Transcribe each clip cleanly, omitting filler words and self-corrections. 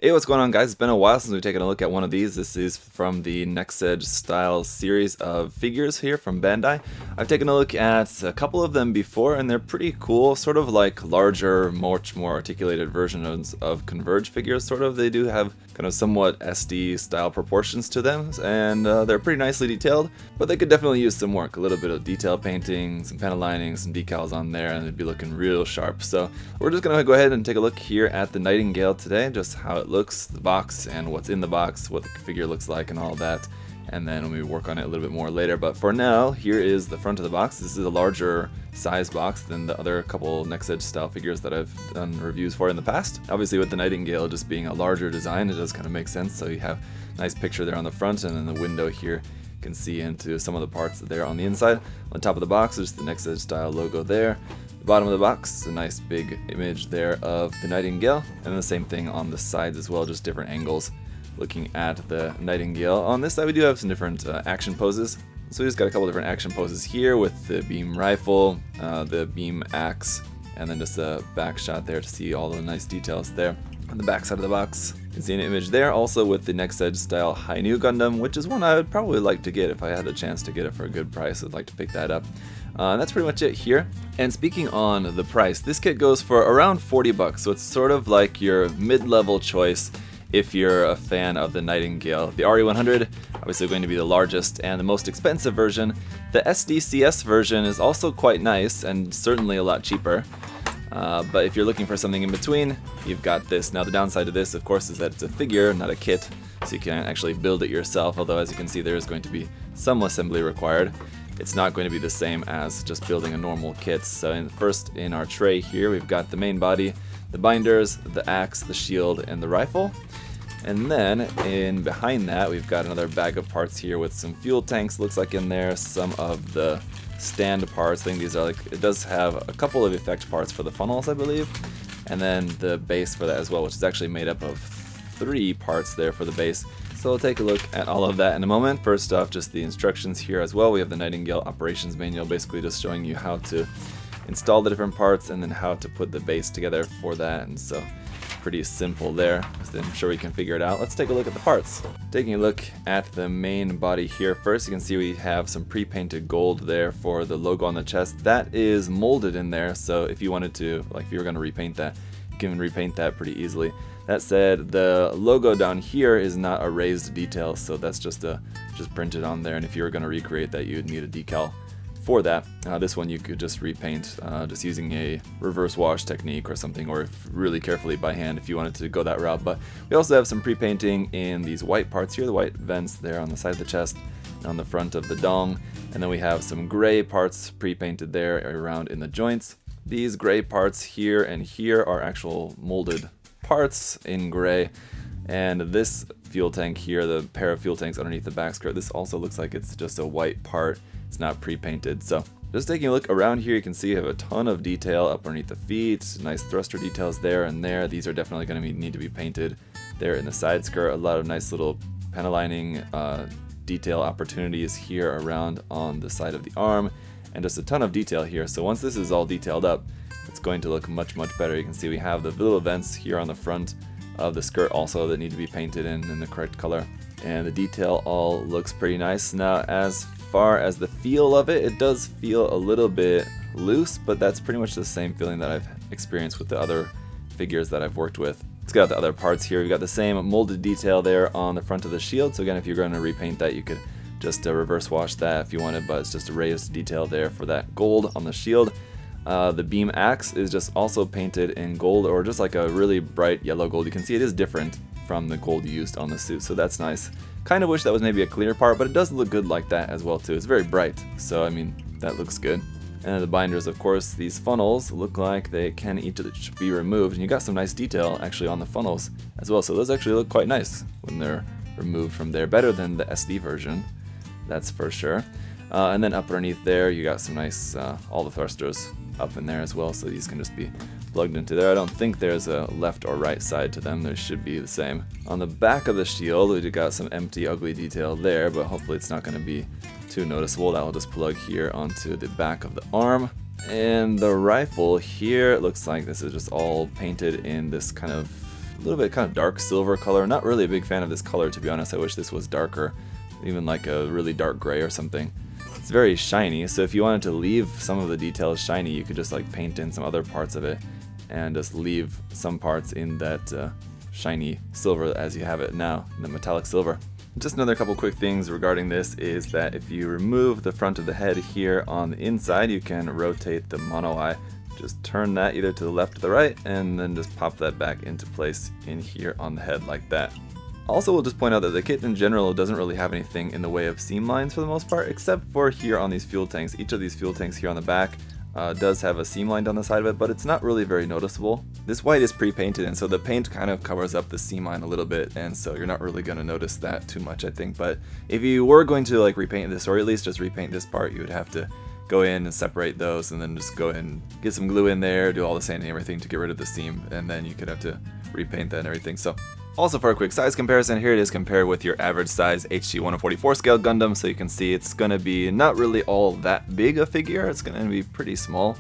Hey, what's going on, guys? It's been a while since we've taken a look at one of these. This is from the NXEdge Style series of figures here from Bandai. I've taken a look at a couple of them before, and they're pretty cool, sort of like larger, much more articulated versions of Converge figures, sort of. They do have kind of somewhat SD style proportions to them, and they're pretty nicely detailed, but they could definitely use some work. A little bit of detail painting, some panel lining, some decals on there, and they'd be looking real sharp. So we're just going to go ahead and take a look here at the Nightingale today, just how it looks, the box, and what's in the box, what the figure looks like, and all that. And then we work on it a little bit more later. But for now, here is the front of the box. This is a larger size box than the other couple NXEdge style figures that I've done reviews for in the past. Obviously, with the Nightingale just being a larger design, it does kind of make sense. So you have a nice picture there on the front, and then the window here you can see into some of the parts there on the inside. On the top of the box, there's the NXEdge Style logo there. The bottom of the box, a nice big image there of the Nightingale, and the same thing on the sides as well, just different angles looking at the Nightingale. On this side we do have some different action poses. So we just got a couple different action poses here with the beam rifle, the beam axe, and then just a back shot there to see all the nice details there. On the back side of the box, you can see an image there also with the NXEdge Style High New Gundam, which is one I would probably like to get if I had a chance to get it for a good price. I'd like to pick that up. And that's pretty much it here. And speaking on the price, this kit goes for around 40 bucks, so it's sort of like your mid-level choice if you're a fan of the Nightingale. The RE100, obviously going to be the largest and the most expensive version. The SDCS version is also quite nice and certainly a lot cheaper. But if you're looking for something in between, you've got this. Now the downside of this, of course, is that it's a figure, not a kit, so you can't actually build it yourself, although as you can see there is going to be some assembly required. It's not going to be the same as just building a normal kit. So first in our tray here, we've got the main body, the binders, the axe, the shield, and the rifle. And then in behind that, we've got another bag of parts here with some fuel tanks, looks like in there, some of the stand parts. I think these are like, it does have a couple of effect parts for the funnels, I believe, and then the base for that as well, which is actually made up of 3 parts there for the base. So we'll take a look at all of that in a moment. First off, just the instructions here as well. We have the Nightingale operations manual, basically just showing you how to install the different parts and then how to put the base together for that. And so pretty simple there, so I'm sure we can figure it out. Let's take a look at the parts. Taking a look at the main body here first, you can see we have some pre-painted gold there for the logo on the chest. That is molded in there, so if you wanted to, like if you were going to repaint that, you can repaint that pretty easily. That said, the logo down here is not a raised detail, so that's just printed on there, and if you were going to recreate that, you'd need a decal for that. This one you could just repaint just using a reverse wash technique or something, or really carefully by hand if you wanted to go that route. But we also have some pre-painting in these white parts here, the white vents there on the side of the chest, on the front of the dong, and then we have some gray parts pre-painted there around in the joints. These gray parts here and here are actual molded parts in gray, and this fuel tank here, the pair of fuel tanks underneath the back skirt, this also looks like it's just a white part. It's not pre-painted. So just taking a look around here, you can see you have a ton of detail up underneath the feet, nice thruster details there and there. These are definitely going to need to be painted there in the side skirt. A lot of nice little panel lining detail opportunities here around on the side of the arm, and just a ton of detail here. So once this is all detailed up, it's going to look much better. You can see we have the little vents here on the front of the skirt also that need to be painted in the correct color, and the detail all looks pretty nice. Now as far as the feel of it, it does feel a little bit loose, but that's pretty much the same feeling that I've experienced with the other figures that I've worked with. Let's get out the other parts here. We've got the same molded detail there on the front of the shield, so again, if you're going to repaint that, you could just reverse wash that if you wanted, but it's just a raised detail there for that gold on the shield. The beam axe is just also painted in gold, or just like a really bright yellow gold. You can see it is different from the gold used on the suit, so that's nice. Kind of wish that was maybe a clear part, but it does look good like that as well too. It's very bright, so I mean, that looks good. And the binders, of course, these funnels look like they can each be removed, and you got some nice detail actually on the funnels as well, so those actually look quite nice when they're removed from there. Better than the SD version, that's for sure. And then up underneath there, you got some nice, all the thrusters up in there as well, so these can just be plugged into there. I don't think there's a left or right side to them. They should be the same. On the back of the shield, we got some empty, ugly detail there, but hopefully it's not going to be too noticeable. That will just plug here onto the back of the arm. And the rifle here, it looks like this is just all painted in this kind of little bit kind of dark silver color. Not really a big fan of this color, to be honest. I wish this was darker, even like a really dark gray or something. It's very shiny, so if you wanted to leave some of the details shiny, you could just like paint in some other parts of it and just leave some parts in that shiny silver as you have it now, the metallic silver. Just another couple quick things regarding this is that if you remove the front of the head here on the inside, you can rotate the mono eye. Just turn that either to the left or the right, and then just pop that back into place in here on the head like that. Also, we'll just point out that the kit in general doesn't really have anything in the way of seam lines for the most part, except for here on these fuel tanks. Each of these fuel tanks here on the back does have a seam line down the side of it, but it's not really very noticeable. This white is pre-painted, and so the paint kind of covers up the seam line a little bit, and so you're not really going to notice that too much, I think. But if you were going to like repaint this, or at least just repaint this part, you would have to go in and separate those, and then just go in and get some glue in there, do all the sanding and everything to get rid of the seam, and then you could have to repaint that and everything. So also, for a quick size comparison, here it is compared with your average size HG 1/44 scale Gundam, so you can see it's going to be not really all that big a figure, it's going to be pretty small.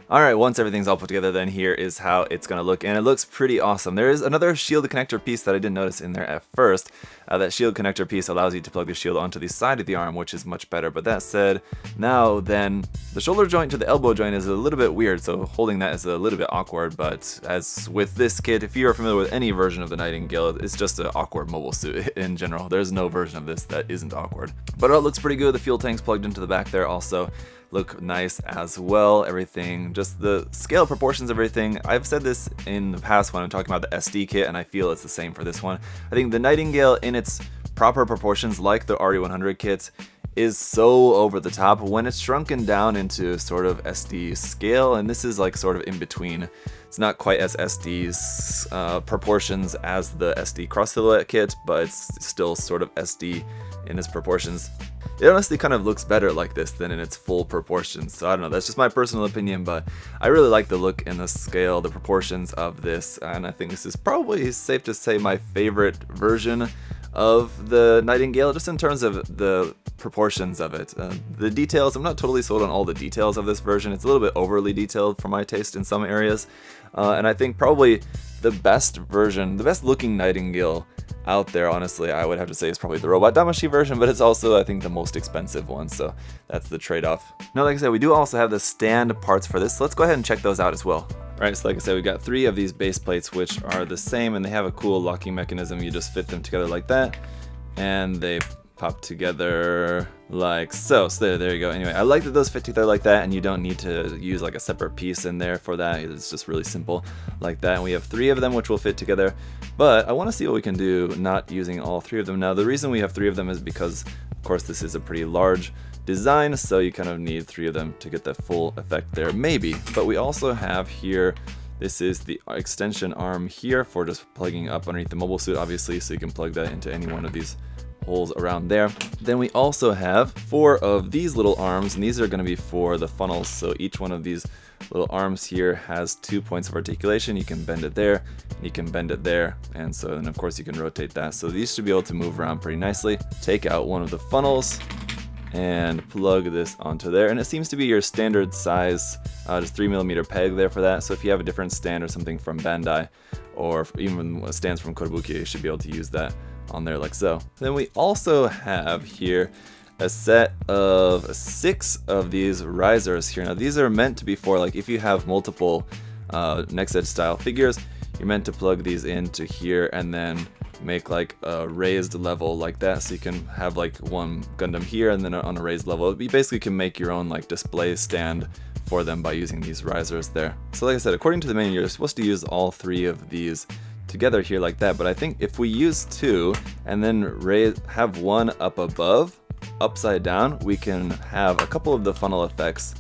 Alright, once everything's all put together, then here is how it's going to look, and it looks pretty awesome. There is another shield connector piece that I didn't notice in there at first. That shield connector piece allows you to plug the shield onto the side of the arm, which is much better. But that said, now then, the shoulder joint to the elbow joint is a little bit weird, so holding that is a little bit awkward. But as with this kit, if you are familiar with any version of the Nightingale, it's just an awkward mobile suit in general. There's no version of this that isn't awkward. But it looks pretty good. The fuel tank's plugged into the back there also. Look nice as well. Everything, just the scale proportions of everything. I've said this in the past when I'm talking about the SD kit, and I feel it's the same for this one. I think the Nightingale in its proper proportions, like the RE100 kit, is so over the top when it's shrunken down into sort of SD scale, and this is like sort of in between. It's not quite as SD's proportions as the SD cross silhouette kit, but it's still sort of SD in its proportions. It honestly kind of looks better like this than in its full proportions, so I don't know, that's just my personal opinion, but I really like the look and the scale, the proportions of this, and I think this is probably safe to say my favorite version of the Nightingale, just in terms of the proportions of it. The details, I'm not totally sold on all the details of this version. It's a little bit overly detailed for my taste in some areas, and I think probably the best version, the best looking Nightingale out there, honestly, I would have to say is probably the Robot Damashi version, but it's also, I think, the most expensive one, so that's the trade-off. Now, like I said, we do also have the stand parts for this, so let's go ahead and check those out as well. Right, so like I said, we've got 3 of these base plates, which are the same, and they have a cool locking mechanism. You just fit them together like that, and they pop together like so. So there you go. Anyway, I like that those fit together like that, and you don't need to use like a separate piece in there for that. It's just really simple like that. And we have 3 of them which will fit together, but I want to see what we can do not using all 3 of them. Now, the reason we have 3 of them is because, of course, this is a pretty large design, so you kind of need 3 of them to get the full effect there, maybe. But we also have here, this is the extension arm here for just plugging up underneath the mobile suit, obviously, so you can plug that into any one of these holes around there. Then we also have 4 of these little arms, and these are going to be for the funnels. So each one of these little arms here has 2 points of articulation. You can bend it there, you can bend it there, and so then of course you can rotate that. So these should be able to move around pretty nicely. Take out one of the funnels and plug this onto there, and it seems to be your standard size, just 3mm peg there for that. So if you have a different stand or something from Bandai, or even stands from Kotobukiya, you should be able to use that on there like so. Then we also have here a set of 6 of these risers here. Now these are meant to be for, like, if you have multiple NXEdge style figures, you're meant to plug these into here and then make like a raised level like that, so you can have like one Gundam here and then on a raised level. You basically can make your own like display stand for them by using these risers there. So like I said, according to the manual, you're supposed to use all 3 of these together here like that, but I think if we use 2 and then have one up above, upside down, we can have a couple of the funnel effects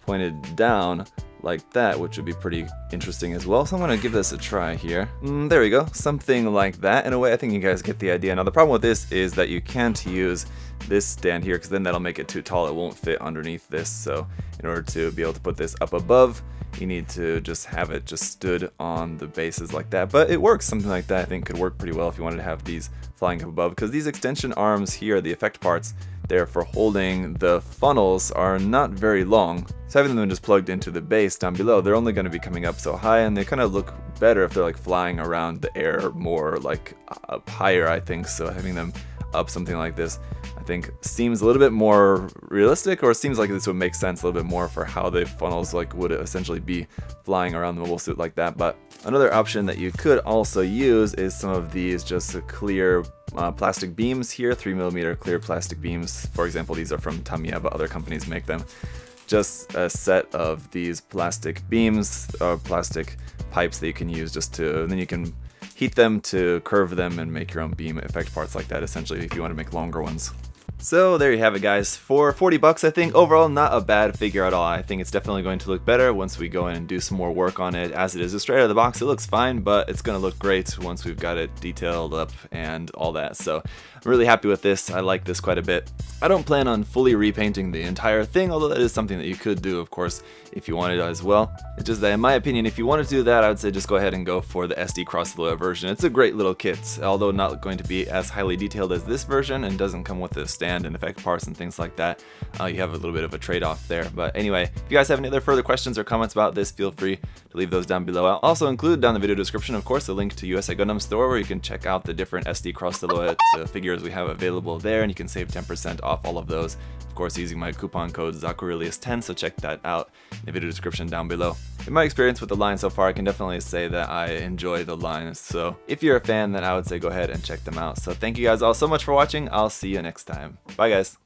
pointed down like that, which would be pretty interesting as well. So I'm going to give this a try here. There we go, something like that. In a way, I think you guys get the idea. Now the problem with this is that you can't use this stand here, because then that'll make it too tall. It won't fit underneath this. So in order to be able to put this up above, you need to just have it just stood on the bases like that. But it works. Something like that I think could work pretty well if you wanted to have these flying up above, because these extension arms here, the effect parts, there for holding the funnels are not very long. So having them just plugged into the base down below, they're only going to be coming up so high, and they kind of look better if they're like flying around the air more like up higher, I think. So having them up something like this, I think seems a little bit more realistic, or seems like this would make sense a little bit more for how the funnels like would essentially be flying around the mobile suit like that. But another option that you could also use is some of these just clear plastic beams here, 3mm clear plastic beams. For example, these are from Tamiya, but other companies make them. Just a set of these plastic beams, plastic pipes that you can use just to, and then you can heat them to curve them and make your own beam effect parts like that, essentially, if you want to make longer ones. So there you have it, guys. For 40 bucks, I think overall not a bad figure at all. I think it's definitely going to look better once we go in and do some more work on it. As it is just straight out of the box, it looks fine, but it's going to look great once we've got it detailed up and all that. So I'm really happy with this. I like this quite a bit. I don't plan on fully repainting the entire thing, although that is something that you could do, of course, if you wanted as well. It's just that, in my opinion, if you wanted to do that, I would say just go ahead and go for the SD cross silhouette version. It's a great little kit, although not going to be as highly detailed as this version, and doesn't come with a stand and effect parts and things like that. You have a little bit of a trade-off there. But anyway, if you guys have any other further questions or comments about this, feel free to leave those down below. I'll also include down in the video description, of course, a link to USA Gundam Store, where you can check out the different SD cross silhouette figures we have available there, and you can save 10% off all of those, of course, using my coupon code ZakuAurelius10, so check that out in the video description down below. In my experience with the line so far, I can definitely say that I enjoy the line, so if you're a fan, then I would say go ahead and check them out. So thank you guys all so much for watching. I'll see you next time. Bye, guys.